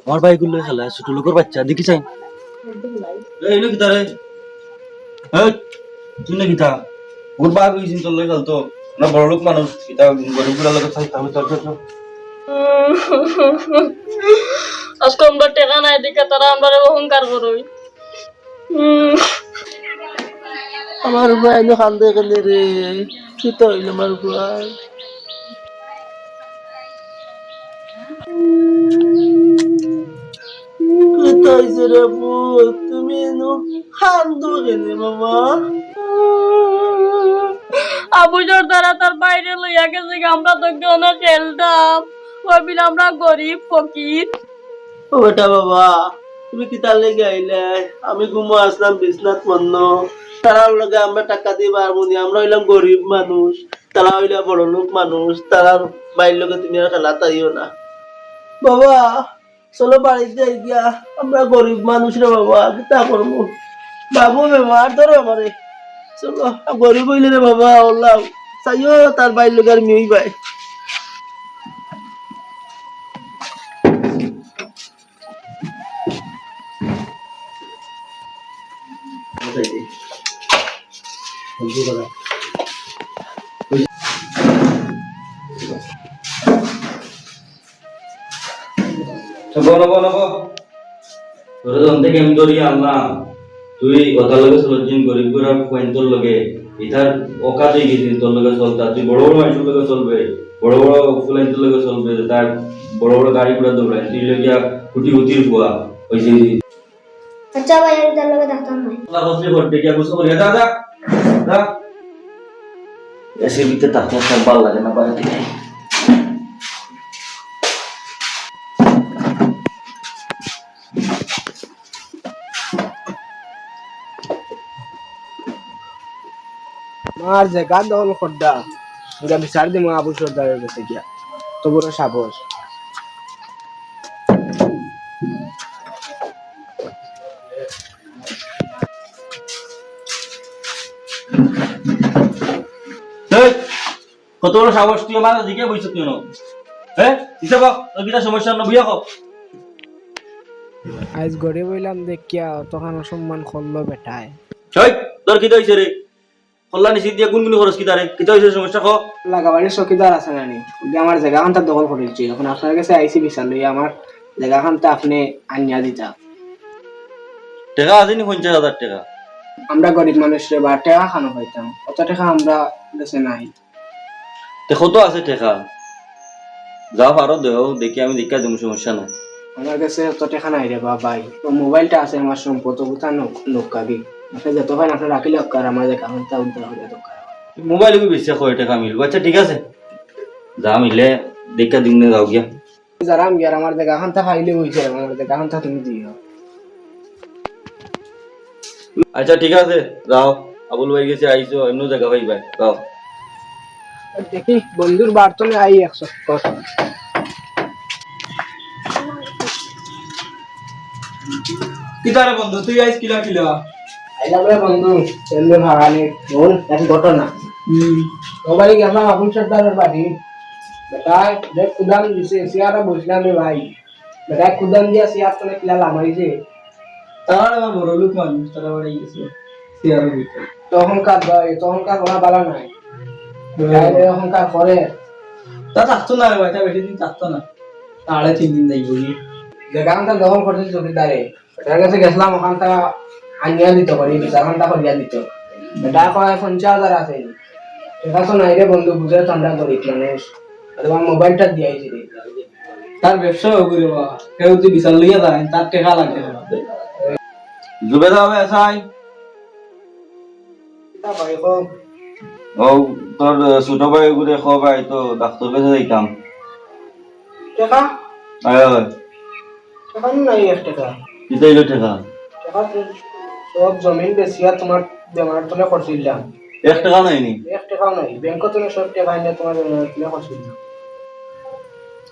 আমার ভাইগুলো খেলা ছোট লোকের বাচ্চা দেখি চাই এই নাকি তারে তুই নাকি তা ওর বাঘ হয়েছিস তোর লোক খেলতো না বড় লোক মানুষ এটা গরিব গুলা লোক থাকতে আমি তোর আজকে আমরা টেকা নাই দিকে তারা আমরা অহংকার করই আমার ভাই কান্দে গেলে রে কি তো হইল আমার ভাই কি তো হইছে রে বউ তুমি এনো কান্দো কেনে বাবা আবুজোর দ্বারা তার বাইরে লইয়া গেছে আমরা তো অনেক খেলতাম ভাবিল আমরা গরিব ফকির ও বেটা বাবা তুমি কি তার লেগে আইলে আমি ঘুমো আসলাম বিছনাত মন্ন তারার লগে আমরা টাকা দিয়ে পারবো নি আমরা হইলাম গরিব মানুষ তারা হইলা বড় লোক মানুষ তারার বাইর লগে তুমি আর খেলা তাইও না বাবা চলো বাড়িতে যাই গিয়া আমরা গরিব মানুষ রে বাবা কিতা করবো বাবু বেমার ধরো আমারে চলো গরিব হইলে রে বাবা ওল্লাম চাইও তার বাইর লগে আর মেয়ে ভাই নব তোর জন থেকে আমি ধরিয়ে আনলাম তুই কথা লগে চলছিস গরিব গুড়া পয়েন্টর লগে এটার অকাজ হয়ে গেছিস তোর লগে চলতা তুই বড় বড় মানুষের লগে চলবে বড় বড় ফুলাইন্টর লগে চলবে তার বড় বড় গাড়ি গুড়া দৌড়ায় তুই লগিয়া কুটি হুতির বুয়া হয়েছে আচ্ছা ভাই আমি তার লগে থাকতাম না আল্লাহ হসলে করতে গিয়া গুছো করিয়া দা দা দা এসে ভিতরে তাকে ভাল লাগে না বাইরে থেকে মার জায়গা দখল খড্ডা ওরা বিচার দিম আবু সর্দারের কাছে গিয়া তো বড় সাহস কত বড় সাহস তুই আমার দিকে বইছ কেন হ্যাঁ হিসাব তোর কিটা সমস্যা না বুঝা কো আজ গড়ে বইলাম দেখিয়া তখন অসম্মান করলো বেটায় এই তোর কিটা হইছে রে কল্যাণ নিচে দিয়ে গুনগুনি খরচ কিটা রে কিটা হইছে সমস্যা কো লাগাবাড়ির চকিদার আছে নানি আমার জায়গাখানটা দখল করেছি এখন আপনার কাছে আইসি বিচার লইয়া আমার জায়গাখানটা আপনি আনিয়া দিতা টাকা আছে নি 50,000 টাকা আমরা গরিব মানুষরে বা টাকা খানো পাইতাম অত টাকা আমরা কাছে নাই দেখো তো আছে টাকা যা পারো দেও দেখি আমি দেখা দেবো সমস্যা নাই আমার কাছে অত টাকা নাই রে বাবাই তো মোবাইলটা আছে আমার সম্পদ কোথা নকাবি আপনি যত ভাই আপনি রাখিলে আর আমার জায়গাখানটা উদ্ধার হয়ে দরকার মোবাইল কি বেশি কয় টাকা মিলবো আচ্ছা ঠিক আছে যা মিলে দেখা দিন না যাও গিয়া যারা আমি আর আমার জায়গাখানটা খাইলে হইছে আমার জায়গাখানটা তুমি দিও আচ্ছা ঠিক আছে যাও আবুল ভাই গেছে আইছো অন্য জায়গা ভাই ভাই যাও দেখি বন্ধুর বার্তনে আই 100 কিতারে বন্ধু তুই আইস কিলা কিলা আইলাম রে বন্ধু এমনি ভাগানে বল এক ঘটনা মোবাইল গেলাম আবুল সর্দারের বাড়ি বেটায় যে কুদান দিছে সিয়ারা বসলাম রে ভাই বেটায় কুদান দিয়া সিয়ার তলে কিলা লামাইছে তারা আমার বড় লোক মানুষ তারা বাড়ি গেছে সিয়ার ভিতরে তখনকার ওরা বালা নাই অহংকার করে তা থাকতো না রে ভাই তা বেশি দিন থাকতো না তাহলে 3 দিন যাই বলি জায়গাখানটা দখল করছে চকিদারে বেটার কাছে গেছিলাম ওখানটা আনিয়া দিত করি বিচারখানটা করিয়া দিত বেটা কয় 50,000 আছে টাকা তো নাই রে বন্ধু বুঝে ঠান্ডা গরিব মানুষ তোমার মোবাইলটা দিয়াইছি রে তার ব্যবসা করে বা কেউ যদি বিশাল লইয়া যায় তার টাকা লাগে জুবেদা হবে আসাই তা ভাই কো ও তোর ছোট ভাই গুলো খো ভাই তো ডাক্তার কাছে যাইতাম টাকা আয় আয় টাকা নাই 1 টাকা কিতা হইলো টাকা টাকা সব জমিন বেচিয়া তোমার বেমার তলে করছিলাম 1 টাকা নাই নি 1 টাকাও নাই ব্যাংক তলে সব টাকা এনে তোমার বেমার তলে করছিলাম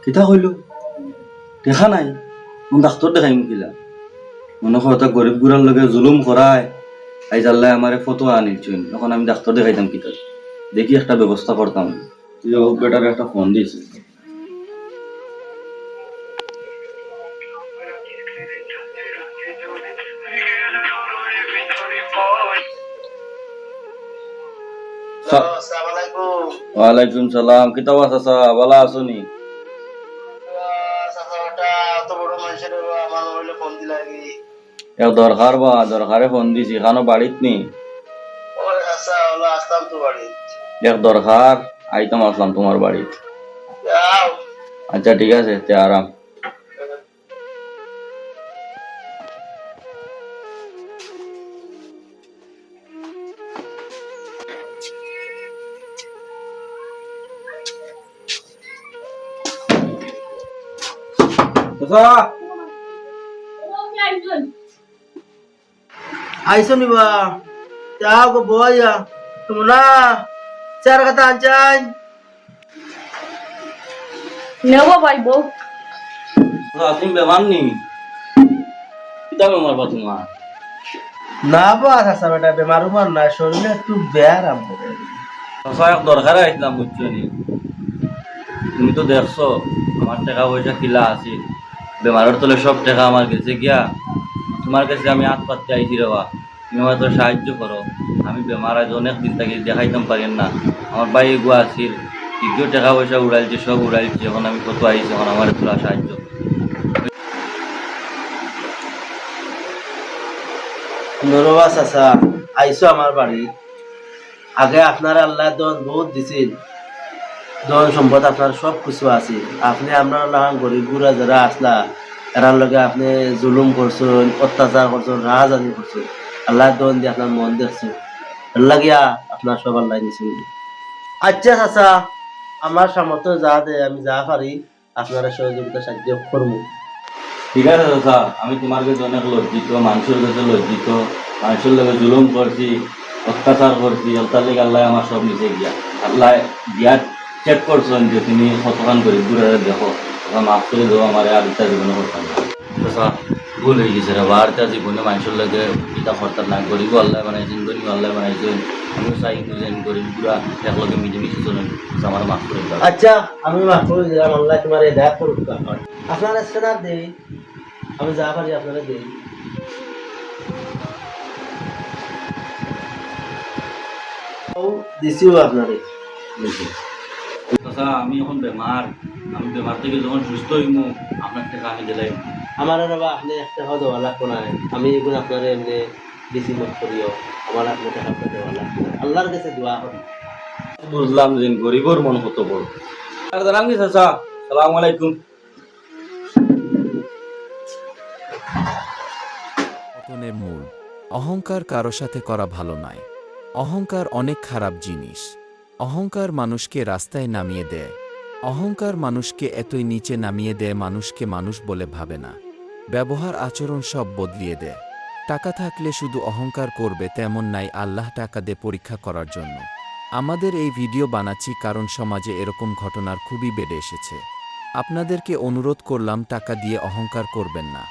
কিতা হইলো দেখা নাই কোন ডাক্তার দেখাইম কিলা মনে হয় তা গরিব গুড়ার লগে জুলুম করায় আইজ আল্লাহ আমারে ফটো আনিলছেন এখন আমি ডাক্তার দেখাইতাম কিতা দেখি একটা ব্যবস্থা করতাম তুই ও বেটার একটা ফোন দিয়েছে আসসালামু আলাইকুম। ওয়ালাইকুম সালাম, কিতা চাচা ভালো আছো নি? চাচা ওটা অত বড় মানুষের আমার মোবাইলে ফোন দিলা কি? এক দরকারে ফোন দিছি, এখানো বাড়িত নি? ওই চাচা হলো আসলাম তো বাড়ি। এক দরকার আইতাম, আসলাম তোমার বাড়িত। যাও। আচ্ছা ঠিক আছে, তে আরাম। চাচা আইসো নিবা যাও গো বয়া তোমরা চার কথা আনচাই নেব পাইবো তুমি বেমার নি? কিতা বেমার বা তোমার? না বা চাচা বেটা বেমার উমার না শরীরে একটু বেয়ার আম্ব চাচা এক দরকারে আইছিলাম, বুঝছো নি? তুমি তো দেখছো আমার টাকা পয়সা কিলা আছে, বেমারের তলে সব টাকা আমার গেছে গিয়া। তোমার কাছে আমি হাত পাততে আইছি রেবা, তুমি আমার তো সাহায্য করো। আমি বেমার আজ অনেক দিন থেকে দেখাইতাম পারেন না। আমার ভাই এগুয়া আছিল, দ্বিতীয় টাকা পয়সা উড়াইছে, সব উড়াইছে। এখন আমি কত আইছি, এখন আমার তোলা সাহায্য। নরবা চাচা আইসো আমার বাড়ি। আগে আপনার আল্লাহ দন বহুত দিছিল, ধন সম্পদ আপনার সব কিছু আছে। আপনি আমরা গরিব গুড়া যারা আসলা এরার লগে আপনি জুলুম করছেন, অত্যাচার করছেন, রাহাজানি করছেন। আল্লাহ দন দিয়ে আপনার মন দেখছেন, আল্লাহ গিয়া আপনার সব আল্লাহ দিয়েছেন। আচ্ছা চাচা আমার সামর্থ্য যা দেয় আমি যা পারি আপনারা সহযোগিতা সাহায্য করবো। ঠিক আছে চাচা, আমি তোমার কাছে অনেক লজ্জিত, মানুষের কাছে লজ্জিত। মানুষের লগে জুলুম করছি, অত্যাচার করছি, তার লেগে আল্লাহ আমার সব নিচে গিয়া। আল্লাহ দিয়া চেক করছেন যে তুমি কতখান গরিব দূরে দেখো, তখন মাফ করে দেবো আমার। আর ইটা জীবনে করতাম না চাচা, ভুল হয়ে গেছে রে। আর তার জীবনে মানুষের লগে ইটা করতাম না। গরিব আল্লাহ বানাইছেন, গরিব আল্লাহ বানাইছেন। আমিও চাই বুঝেন গরিব গুলা একলগে মিলেমিশে চলেন। আমার মাফ করে দাও। আচ্ছা আমি মাফ করে দিলাম, আল্লাহ তোমার এই দেখা করুক। আপনারা সেনা দেই, আমি যা পারি আপনারা দেই। দিছিও আপনারে। চাচা আমি এখন বেমার, আমি বেমার থেকে যখন সুস্থ হইমু আপনার টাকা আমি দিলাই। আমার আর বাবা আপনি একটা খাওয়া দেওয়া লাগবো না, আমি এগুলো আপনার এমনি বেশি মত করিও। আমার আপনার টাকা দেওয়া লাগবে না, আল্লাহর কাছে দোয়া করি। বুঝলাম যে গরিবর মন কত বড়। আর জানাম কি চাচা, সালাম আলাইকুম। পতনের মূল অহংকার কারো সাথে করা ভালো নয়। অহংকার অনেক খারাপ জিনিস। অহংকার মানুষকে রাস্তায় নামিয়ে দেয়। অহংকার মানুষকে এতই নিচে নামিয়ে দেয়, মানুষকে মানুষ বলে ভাবে না। ব্যবহার আচরণ সব বদলিয়ে দেয়। টাকা থাকলে শুধু অহংকার করবে তেমন নাই, আল্লাহ টাকা দিয়ে পরীক্ষা করার জন্য। আমাদের এই ভিডিও বানাচ্ছি কারণ সমাজে এরকম ঘটনার খুবই বেড়ে এসেছে। আপনাদেরকে অনুরোধ করলাম টাকা দিয়ে অহংকার করবেন না।